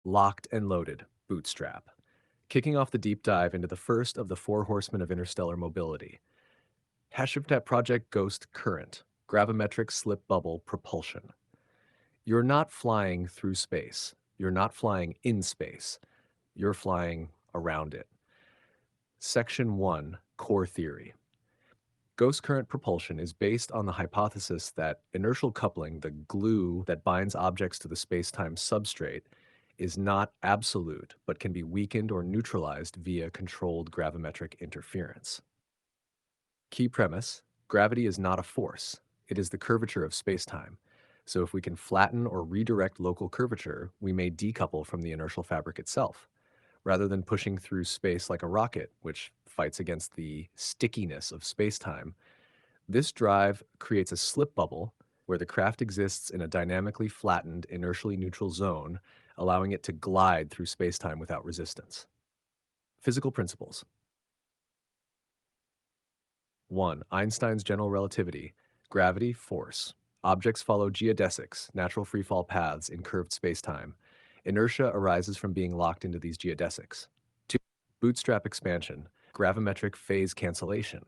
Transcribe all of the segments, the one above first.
Locked and loaded, bootstrap. Kicking off the deep dive into the first of the four horsemen of interstellar mobility. Hashtag Project Ghost Current, gravimetric slip bubble propulsion. You're not flying through space. You're not flying in space. You're flying around it. Section 1, Core Theory. Ghost current propulsion is based on the hypothesis that inertial coupling, the glue that binds objects to the space-time substrate, is not absolute, but can be weakened or neutralized via controlled gravimetric interference. Key premise: gravity is not a force. It is the curvature of spacetime. So if we can flatten or redirect local curvature, we may decouple from the inertial fabric itself, rather than pushing through space like a rocket, which fights against the stickiness of spacetime. This drive creates a slip bubble where the craft exists in a dynamically flattened, inertially neutral zone, allowing it to glide through spacetime without resistance. Physical principles. 1. Einstein's general relativity. Gravity, force. Objects follow geodesics, natural freefall paths in curved spacetime. Inertia arises from being locked into these geodesics. 2. Bootstrap expansion. Gravimetric phase cancellation.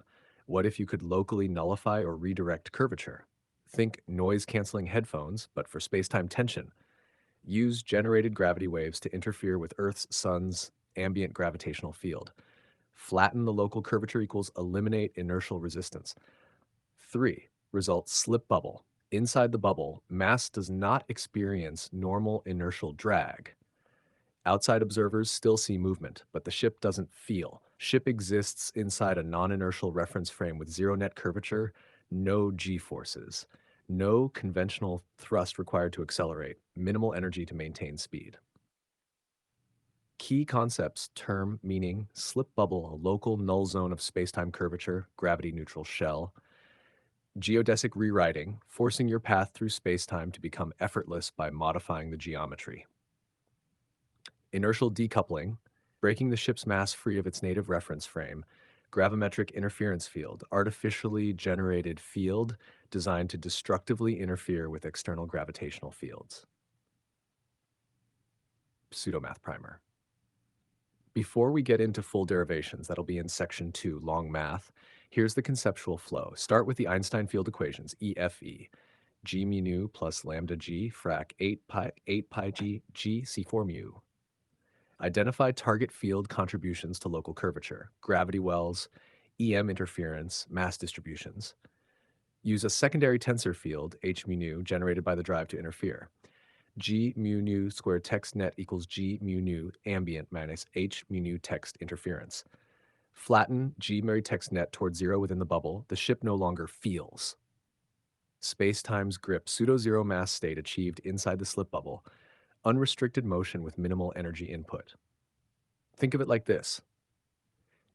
What if you could locally nullify or redirect curvature? Think noise-canceling headphones, but for spacetime tension. Use generated gravity waves to interfere with Earth's sun's ambient gravitational field. Flatten the local curvature equals eliminate inertial resistance. 3. Result slip bubble. Inside the bubble, mass does not experience normal inertial drag. Outside observers still see movement, but the ship doesn't feel. Ship exists inside a non-inertial reference frame with zero net curvature, no g-forces, no conventional thrust required to accelerate, minimal energy to maintain speed. Key concepts: term, meaning, slip bubble, a local null zone of spacetime curvature, gravity-neutral shell. Geodesic rewriting, forcing your path through spacetime to become effortless by modifying the geometry. Inertial decoupling, breaking the ship's mass free of its native reference frame. Gravimetric interference field, artificially generated field designed to destructively interfere with external gravitational fields. Pseudomath primer. Before we get into full derivations, that'll be in section 2, long math, here's the conceptual flow. Start with the Einstein field equations, EFE, g mu nu plus lambda g frac 8 pi g g c4 mu. Identify target field contributions to local curvature, gravity wells, EM interference, mass distributions. Use a secondary tensor field, h mu nu, generated by the drive to interfere. G mu nu squared text net equals G mu nu ambient minus H mu nu text interference. Flatten G mu text net towards zero within the bubble. The ship no longer feels. Space-time's grip, pseudo-zero mass state achieved inside the slip bubble. Unrestricted motion with minimal energy input. Think of it like this.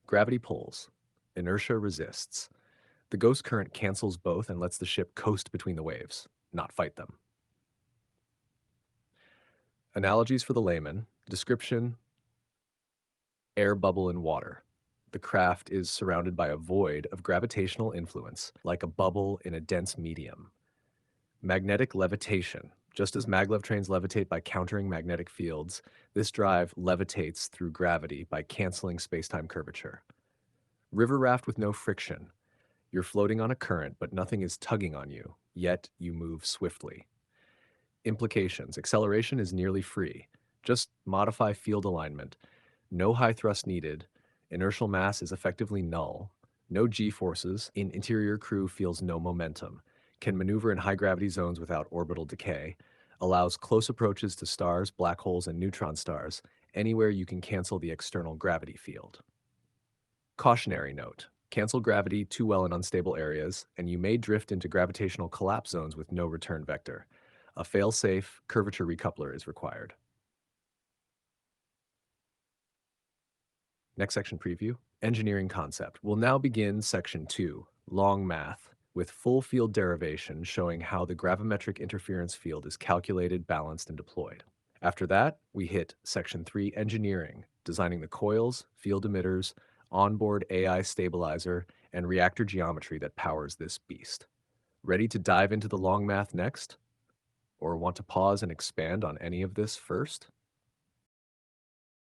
Gravity pulls. Inertia resists. The ghost current cancels both and lets the ship coast between the waves, not fight them. Analogies for the layman. Description: air bubble in water. The craft is surrounded by a void of gravitational influence, like a bubble in a dense medium. Magnetic levitation. Just as maglev trains levitate by countering magnetic fields, this drive levitates through gravity by canceling spacetime curvature. River raft with no friction. You're floating on a current, but nothing is tugging on you, yet you move swiftly. Implications: acceleration is nearly free. Just modify field alignment. No high thrust needed. Inertial mass is effectively null. No g-forces. Interior crew feels no momentum. Can maneuver in high gravity zones without orbital decay. Allows close approaches to stars, black holes, and neutron stars, anywhere you can cancel the external gravity field. Cautionary note: cancel gravity too well in unstable areas, and you may drift into gravitational collapse zones with no return vector. A fail-safe curvature recoupler is required. Next section preview, engineering concept. We'll now begin section 2, long math, with full field derivation showing how the gravimetric interference field is calculated, balanced, and deployed. After that, we hit section 3, engineering, designing the coils, field emitters, onboard AI stabilizer, and reactor geometry that powers this beast. Ready to dive into the long math next? Or want to pause and expand on any of this first?